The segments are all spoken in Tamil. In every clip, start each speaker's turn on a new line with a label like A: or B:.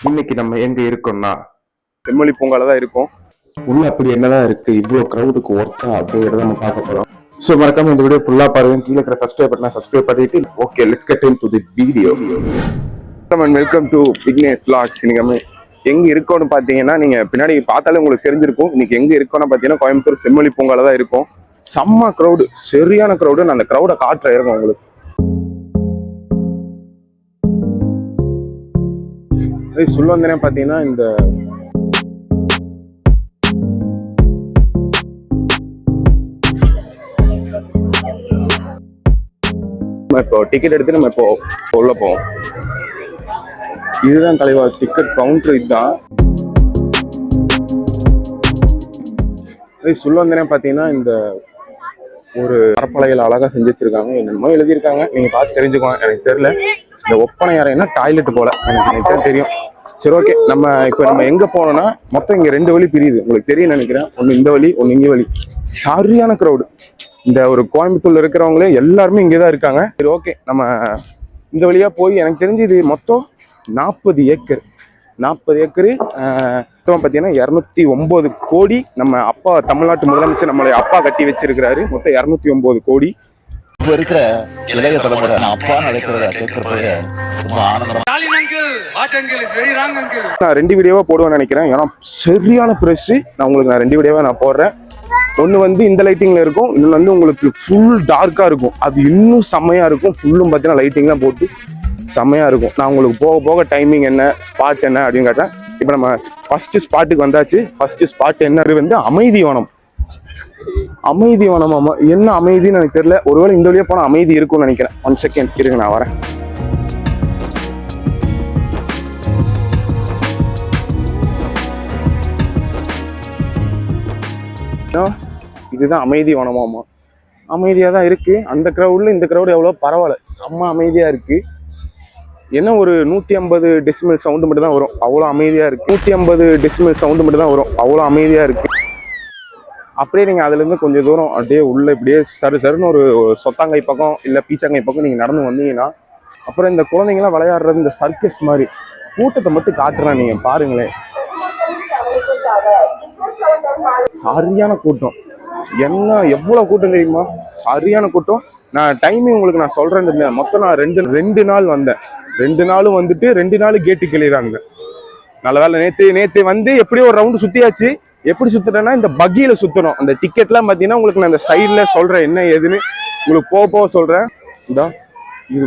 A: இன்னைக்கு நம்ம எங்க இருக்கோம்னா
B: செம்மொழி பூங்கால தான் இருக்கும்.
A: உள்ள அப்படி என்னதான் இருக்கு, இவ்வளவு கிரௌடுக்கு ஒர்த்தா அப்படிங்கிறத நம்ம பார்க்க போறோம். ஸோ மறக்காம இந்த வீடியோ ஃபுல்லா பாருங்க. கீழே இருக்கிற சப்ஸ்கிரைப் பண்ணா சப்ஸ்கிரைப் பண்ணிட்டு okay let's get into the video.
B: Welcome to Vignesh vlogs. இன்னைக்கு நம்ம எங்க இருக்கோம்னு பாத்தீங்கன்னா, நீங்க பின்னாடி பார்த்தாலே உங்களுக்கு தெரிஞ்சிருக்கும். இன்னைக்கு எங்க இருக்கோம்னு பாத்தீங்கன்னா கோயம்புத்தூர் செம்மொழி பூங்கால தான் இருக்கும். செம்ம கிரௌடு, சரியான கிரௌடு. நான் அந்த கிரௌட காட்டுறேன் இருக்கும் உங்களுக்கு. சொல்ல வந்தேனே பாத்தீங்கன்னா, இந்த இப்போ டிக்கெட் எடுத்து நம்ம இப்போ உள்ள போவோம். இதுதான் தலைவா டிக்கெட் கவுண்டர். இதுதான் சொல்ல வந்தேனே பாத்தீங்கன்னா, இந்த ஒரு மரப்பலகையில் அழகா செஞ்சு வச்சிருக்காங்க. என்னமோ எழுதியிருக்காங்க, நீங்க பார்த்து தெரிஞ்சுக்கோங்க. எனக்கு தெரியல. இந்த ஒப்பனை அறைன்னா டாய்லெட் போல எனக்கு தெரியும். சரி ஓகே, நம்ம எங்க போனோம்னா மொத்தம் இங்க 2 வழி பிரியுது. உங்களுக்கு தெரியும் நினைக்கிறேன். ஒண்ணு இந்த வழி, ஒண்ணு இங்க வழி. சரியான கிரௌடு. இந்த ஒரு கோயம்புத்தூர்ல இருக்கிறவங்களே எல்லாருமே இங்கதான் இருக்காங்க. சரி ஓகே, நம்ம இந்த வழியா போய், எனக்கு தெரிஞ்சு இது மொத்தம் 40 ஏக்கர். 40 ஏக்கரு பார்த்தீங்கன்னா 209 கோடி. நம்ம அப்பா, தமிழ்நாட்டு முதலமைச்சர் நம்மளுடைய அப்பா கட்டி வச்சிருக்கிறாரு. மொத்தம் 209 கோடி.
C: இப்ப இருக்கிற இளைய தலைமுறை அப்பா நடக்கிறத கேட்கறப்ப
B: நான் 2 வீடியோவா போடுவேன்னு நினைக்கிறேன். ஏன்னா சரியான பிரைஸ். நான் உங்களுக்கு 2 வீடியோவா நான் போடுறேன். ஒன்று வந்து இந்த லைட்டிங்ல இருக்கும், இன்னொன்று வந்து உங்களுக்கு ஃபுல் டார்க்கா இருக்கும். அது இன்னும் செம்மையா இருக்கும். ஃபுல்லும் பார்த்தீங்கன்னா லைட்டிங்லாம் போட்டு செம்மையா இருக்கும். நான் உங்களுக்கு போக போக டைமிங் என்ன, ஸ்பாட் என்ன அப்படின்னு கேட்டேன். இப்போ நம்ம ஃபர்ஸ்ட் ஸ்பாட்டுக்கு வந்தாச்சு. ஃபர்ஸ்ட் ஸ்பாட் என்ன வந்து அமைதிவனம். அமைதிவனம். ஆமா, என்ன அமைதின்னு எனக்கு தெரியல. ஒருவேளை இந்த வழியா போனால் அமைதி இருக்கும்னு நினைக்கிறேன். 1 செகண்ட் இருங்க, நான் வரேன். இதுதான் அமைதி வனமாமா. அமைதியா தான் இருக்கு. அந்த கிரௌட்ல இந்த கிரௌட் எவ்வளோ பரவாயில்ல, செம்ம அமைதியா இருக்கு. என்ன ஒரு 150 டெசிமல் சவுண்டு மட்டும் தான் வரும், அவ்வளோ அமைதியா இருக்கு. 150 டெசிமல் சவுண்டு மட்டும் தான் வரும், அவ்வளோ அமைதியா இருக்கு. அப்படியே நீங்க அதுல இருந்து கொஞ்சம் தூரம் அப்படியே உள்ள இப்படியே சருன்னு ஒரு சொத்தாங்கை பக்கம் இல்ல பீச்சாங்கை பக்கம் நீங்க நடந்து வந்தீங்கன்னா, அப்புறம் இந்த குழந்தைங்களாம் விளையாடுறது இந்த சர்க்கஸ் மாதிரி கூட்டத்தை மட்டும் காட்டுறேன். நீங்க பாருங்களேன், சரியான கூட்டம். என்ன எவ்வளவு கூட்டம் தெரியுமா? சரியான கூட்டம். நான் டைமிங் உங்களுக்கு நான் சொல்றேன். மொத்தம் நான் ரெண்டு நாள் வந்தேன். 2 நாளும் வந்துட்டு 2 நாள் கேட்டு கிளியறாங்க. நல்ல வேலை நேத்து வந்து எப்படியோ ஒரு ரவுண்டு சுத்தியாச்சு. எப்படி சுத்துறேன்னா, இந்த பக்கியில சுத்தணும். அந்த டிக்கெட்லாம் பாத்தீங்கன்னா உங்களுக்கு நான் அந்த சைட்ல சொல்றேன் என்ன ஏதுன்னு உங்களுக்கு போக சொல்றேன். இது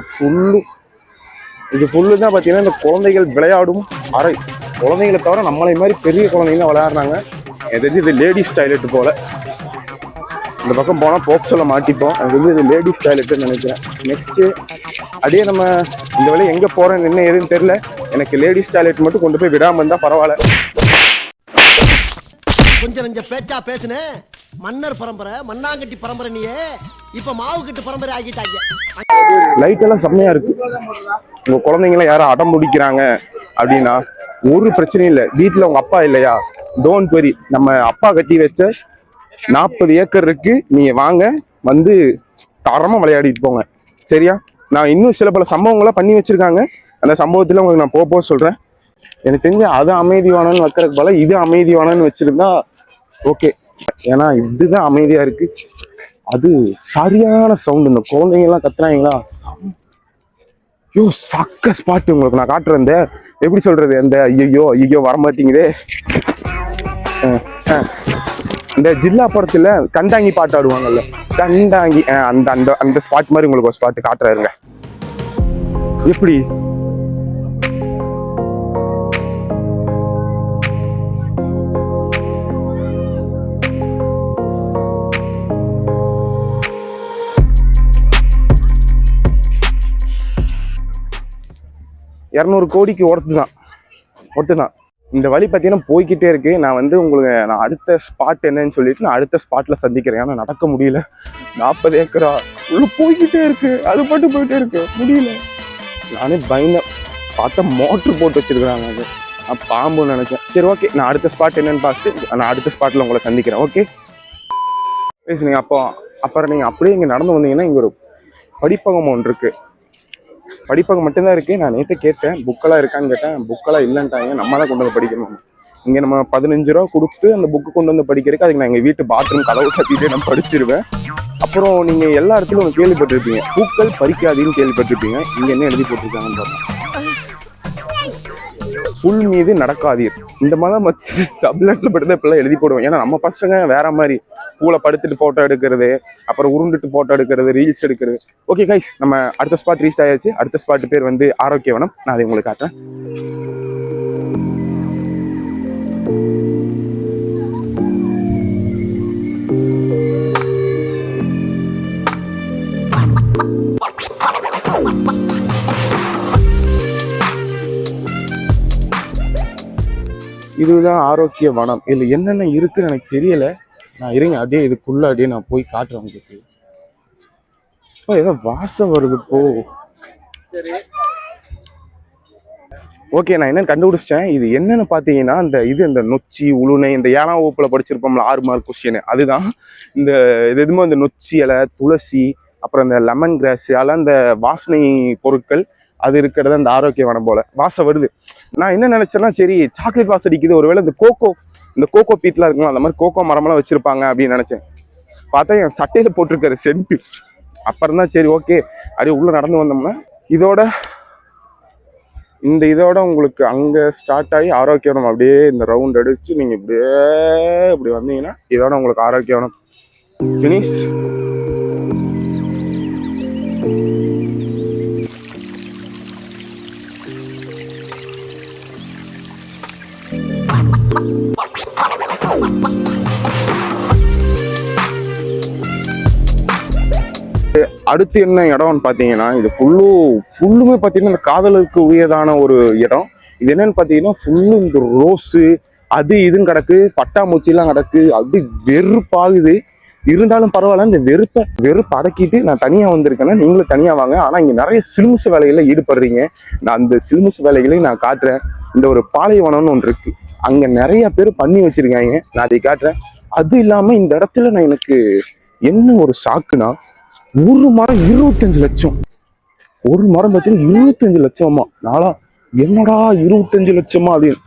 B: ஃபுல்லு தான் பாத்தீங்கன்னா இந்த குழந்தைகள் விளையாடும் அறை. குழந்தைகளை தவிர நம்மளை மாதிரி பெரிய குழந்தைங்க விளையாடுறாங்க. எதாவது இது லேடிஸ் டாய்லெட் போல. இந்த பக்கம் போனால் போக்ஸோல மாட்டிப்போம். அது வந்து இது லேடிஸ் டாய்லெட்னு நினைக்கிறேன். நெக்ஸ்ட் அப்படியே நம்ம இந்த வேலையை எங்கே போகிறேன்னு என்ன ஏதுன்னு தெரியல. எனக்கு லேடிஸ் டாய்லெட் மட்டும் கொண்டு போய் விடாமல் இருந்தால் பரவாயில்ல.
D: கொஞ்சம் பேச்சா பேசுனேன். மன்னர் பரம்பரை, மண்ணாங்கட்டி பரம்பரை, நீயே இப்ப மாவு கட்டு பரம்பரை ஆகிட்டாங்க.
B: லைட் எல்லாம் செம்மையா இருக்கு. உங்க குழந்தைங்களாம் யாரும் அடம் முடிக்கிறாங்க அப்படின்னா ஒரு பிரச்சனையும் இல்லை. வீட்டுல உங்க அப்பா இல்லையா, டோன்ட் வெரி. நம்ம அப்பா கட்டி வச்ச 40 ஏக்கர் இருக்கு. நீங்க வாங்க, வந்து தரமா விளையாடிட்டு போங்க. சரியா? நான் இன்னும் சில பல சம்பவங்களா பண்ணி வச்சிருக்காங்க. அந்த சம்பவத்துல உங்களுக்கு நான் போக சொல்றேன். எனக்கு தெரிஞ்ச அது அமைதிவானன்னு வைக்கிறதுக்கு போல இது அமைதிவானன்னு வச்சிருந்தா ஓகே. ஏன்னா இதுதான் அமைதியா இருக்கு. அது சரியான சவுண்ட். இந்த குழந்தைங்க எல்லாம் கத்துறாங்களா, சக்க ஸ்பாட் உங்களுக்கு நான் காட்டுறேன். இந்த எப்படி சொல்றது, இந்த ஐயோ வரமாட்டீங்குதே. இந்த ஜில்லா படத்துல கண்டாங்கி பாட்டு ஆடுவாங்கல்ல, கண்டாங்கி, அந்த ஸ்பாட் மாதிரி உங்களுக்கு ஒரு ஸ்பாட் காட்டுறாருங்க. எப்படி $200 கோடிக்கு ஒர்த்து தான். இந்த வழி பார்த்தீங்கன்னா போய்கிட்டே இருக்கு. நான் வந்து உங்களுக்கு நான் அடுத்த ஸ்பாட் என்னன்னு சொல்லிட்டு நான் அடுத்த ஸ்பாட்ல சந்திக்கிறேன். ஏன்னா நடக்க முடியல. 40 ஏக்கரா உள்ள போய்கிட்டே இருக்கு, அது மட்டும் போயிட்டே இருக்கு, முடியல. நானே பயந்தேன். பார்த்தா மோட்ரு போட்டு வச்சிருக்கிறாங்க. அது நான் பாம்புன்னு நினைச்சேன். சரி ஓகே, நான் அடுத்த ஸ்பாட் என்னன்னு பார்த்துட்டு நான் அடுத்த ஸ்பாட்ல உங்களை சந்திக்கிறேன். ஓகே பேசுனீங்க. அப்புறம் நீங்க அப்படியே இங்க நடந்து வந்தீங்கன்னா இங்க ஒரு படிப்பகம் ஒன்று இருக்கு. படிப்பகம் மட்டும்தான் இருக்குது. நான் நேற்று கேட்டேன் புக்கெல்லாம் இருக்கான்னு கேட்டேன், புக்கெல்லாம் இல்லைன்ட்டாங்க. நம்ம தான் கொண்டு வந்து படிக்கணும். இங்கே நம்ம 15 ரூபா கொடுத்து அந்த புக்கு கொண்டு வந்து படிக்கிறதுக்கு அதுக்கு நான் எங்கள் வீட்டு பாத்ரூம் கதவு கட்டிட்டு நான் படிச்சிருவேன். அப்புறம் நீங்கள் எல்லா இடத்துலையும் ஒன்று கேள்விப்பட்டிருப்பீங்க, பூக்கள் பறிக்காதீன்னு கேள்விப்பட்டிருப்பீங்க. இங்கே என்ன எழுதி போட்டிருக்காங்கன்னு பார்த்தேன், புல் மீது நடக்காதீர். இந்த மாதிரி சப்லெட்டில் படுத்து இப்பெல்லாம் எழுதி போடுவோம். ஏன்னா நம்ம பசங்க வேற மாதிரி பூவில் படுத்துட்டு ஃபோட்டோ எடுக்கிறது, அப்புறம் உருண்டுட்டு ஃபோட்டோ எடுக்கிறது, ரீல்ஸ் எடுக்கிறது. ஓகே கைஸ், நம்ம அடுத்த ஸ்பாட் ரீச் ஆயாச்சு. அடுத்த ஸ்பாட் பேர் வந்து ஆரோக்கியவனம். நான் அதை உங்களுக்கு காட்டுறேன். இதுதான் ஆரோக்கிய வனம். இதில் என்னென்ன இருக்குன்னு எனக்கு தெரியல. நான் இருங்க அப்படியே இதுக்குள்ள அப்படியே நான் போய் காட்டுறேன் உங்களுக்கு. ஏதோ வாசம் வருது போ. ஓகே, நான் என்னன்னு கண்டுபிடிச்சிட்டேன். இது என்னன்னு பார்த்தீங்கன்னா இந்த நொச்சி உளுனை, இந்த 7ஆம் வகுப்புல படிச்சிருப்போம்ல 6 மார்க் கொஸ்டின், அதுதான் இந்த எதுவுமே இந்த நொச்சி இலை, துளசி, அப்புறம் இந்த லெமன் கிராஸ், அதெல்லாம் இந்த வாசனை பொருட்கள் அது இருக்கிறது அந்த ஆரோக்கிய வனம் போல. வாசம் வருது. நான் என்ன நினைச்சேன்னா, சரி சாக்லேட் வாசம் அடிக்குது, ஒருவேளை இந்த கோகோ பீட்லாம் இருக்குங்களா, அந்த மாதிரி கோகோ மரமெல்லாம் வச்சிருப்பாங்க அப்படின்னு நினைச்சேன். பார்த்தா என் சட்டையில போட்டிருக்காரு சென்ட். அப்புறம் தான் சரி ஓகே அப்படியே உள்ள நடந்து வந்தோம்னா இதோட உங்களுக்கு அங்கே ஸ்டார்ட் ஆகி ஆரோக்கியவனம் அப்படியே இந்த ரவுண்ட் அடிச்சு நீங்கள் இப்படி வந்தீங்கன்னா இதோட உங்களுக்கு ஆரோக்கியவனம் ஃபினிஷ். அடுத்து என்ன இடம்னு பார்த்தீங்கன்னா, இது ஃபுல்லுமே பார்த்தீங்கன்னா இந்த காதலுக்கு உரியதான ஒரு இடம். இது என்னன்னு பார்த்தீங்கன்னா ஃபுல்லு இந்த ரோஸு அது இதுன்னு கிடக்கு, பட்டாம்பூச்சிலாம் கிடக்கு. அப்படி வெறுப்பாகுது. இருந்தாலும் பரவாயில்ல, இந்த வெறுப்பு அடக்கிட்டு நான் தனியாக வந்திருக்கேன்னா நீங்களும் தனியாக வாங்க. ஆனால் இங்கே நிறைய சிலுமுசு வேலைகளில் ஈடுபடுறீங்க. நான் அந்த சிலுமுசு வேலைகளையும் நான் காட்டுறேன். இந்த ஒரு பாலைவனம்னு ஒன்று இருக்கு, அங்கே நிறைய பேர் பண்ணி வச்சிருக்காங்க. நான் அதை காட்டுறேன். அது இல்லாமல் இந்த இடத்துல நான் எனக்கு என்ன ஒரு ஷாக்குனா, ஒரு மரம் 25 லட்சம். ஒரு மரம் பார்த்தீங்கன்னா 25 லட்சமா. நாளா என்னடா 25 லட்சமா அப்படின்னு.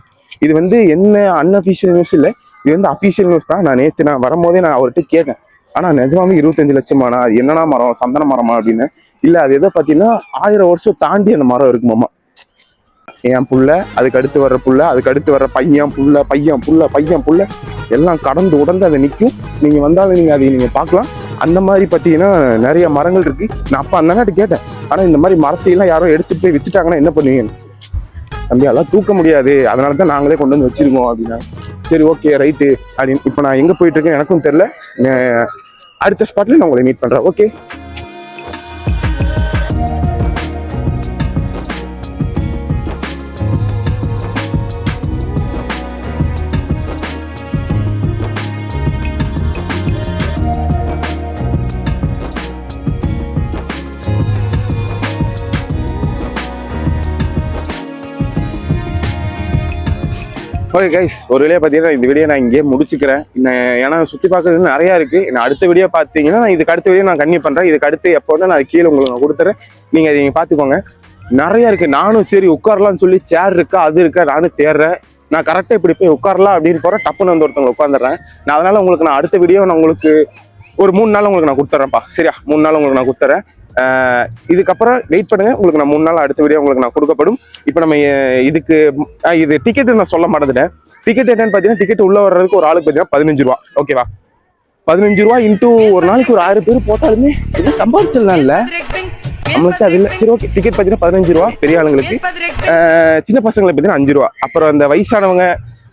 B: இது வந்து என்ன அன்அஃபிஷியல் நியூஸ் இல்லை, இது வந்து அஃபிஷியல் நியூஸ் தான். நான் வரும்போதே நான் அவர்கிட்ட கேட்டேன், ஆனால் நிஜமாவே 25 லட்சமானா அது என்னன்னா மரம், சந்தன மரமா அப்படின்னு. இல்லை அது எதை பார்த்தீங்கன்னா 1000 வருஷம் தாண்டி அந்த மரம் இருக்குமாமா. என் புள்ள, அதுக்கு அடுத்து வர்ற புள்ள, அதுக்கு அடுத்து வர்ற பையன் புள்ள எல்லாம் கடந்து உடந்து அதை நிற்கும். நீங்கள் வந்தாலும் நீங்கள் அதை நீங்கள் பார்க்கலாம். அந்த மாதிரி பார்த்தீங்கன்னா நிறைய மரங்கள் இருக்கு. நான் அப்போ அந்த நாட்டு கேட்டேன், ஆனால் இந்த மாதிரி மரத்தையெல்லாம் யாரோ எடுத்துட்டு போய் வித்துட்டாங்கன்னா என்ன பண்ணுவீங்க? தம்பி அதெல்லாம் தூக்க முடியாது, அதனால தான் நாங்களே கொண்டு வந்து வச்சிருக்கோம் அப்படின்னா. சரி ஓகே ரைட்டு அப்படின்னு. இப்போ நான் எங்கே போயிட்டு இருக்கேன் எனக்கும் தெரியல. அடுத்த ஸ்பாட்ல நான் உங்களை மீட் பண்ணுறேன். ஓகே. ஓகே கைஸ், ஒரு வீடியோ பார்த்தீங்கன்னா இந்த வீடியோ நான் இங்கேயே முடிச்சுக்கிறேன். ஏன்னா சுற்றி பார்க்கறது நிறையா இருக்குது. நான் அடுத்த வீடியோ பார்த்தீங்கன்னா நான் இதுக்கு அடுத்த வீடியோ நான் கன்னியூ பண்ணுறேன். இதுக்கு அடுத்து எப்போன்னா நான் கீழே உங்களுக்கு நான் கொடுத்துறேன், நீங்கள் அதை நீங்கள் பார்த்துக்கோங்க. நிறையா இருக்குது. நானும் சரி உட்காரலாம்னு சொல்லி சேர் இருக்கா அது இருக்கா நானும் தேடுறேன். நான் கரெக்டாக இப்படி போய் உட்காரலாம் அப்படின்னு போகிறேன், டப்புன்னு வந்து ஒருத்தவங்க உட்காந்துடுறேன். நான் அதனால் உங்களுக்கு நான் அடுத்த வீடியோ நான் உங்களுக்கு ஒரு 3 நாள் உங்களுக்கு நான் கொடுத்துட்றேன்ப்பா. சரியா, 3 நாள் உங்களுக்கு நான் கொடுத்துறேன். இதுக்கப்புறம் வெயிட் பண்ணுங்க, உங்களுக்கு நான் 3 நாள் அடுத்த வீடியோ உங்களுக்கு நான் கொடுக்கப்படும். இப்போ நம்ம இது டிக்கெட்டு நான் சொல்ல மாட்டேன். டிக்கெட் என்னன்னு பார்த்தீங்கன்னா, டிக்கெட் உள்ள வர்றதுக்கு ஒரு ஆளுக்கு பார்த்தீங்கன்னா 15 ரூபா. ஓகேவா, 15 ரூபா இன்டூ ஒரு நாளைக்கு ஒரு 1000 பேர் போட்டாலுமே இது சம்பாதிச்சிடலாம் இல்லை நம்மளுக்கு. அது இல்லை. சரி ஓகே, டிக்கெட் பார்த்தீங்கன்னா 15 ரூபா பெரிய ஆளுங்களுக்கு, சின்ன பசங்களுக்கு பார்த்தீங்கன்னா 5 ரூபா. அப்புறம் அந்த வயசானவங்க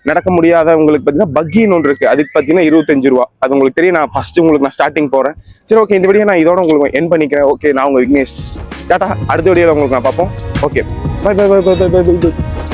B: நடக்க முடியாதவங்களுக்கு பார்த்தீங்கன்னா பக்கின்னு ஒன்று இருக்குது, அதுக்கு பார்த்தீங்கன்னா 25 ரூபா. அது உங்களுக்கு தெரியும். நான் ஃபர்ஸ்ட் உங்களுக்கு நான் ஸ்டார்டிங் போகிறேன். சரி ஓகே, இந்த வீடியோ நான் இதோட உங்களுக்கு என் பண்ணிக்கிறேன். ஓகே, நான் உங்கள் விக்னேஷ். டாடா. அடுத்த வீடியோவில் உங்களுக்கு நான் பார்ப்போம். Okay, by.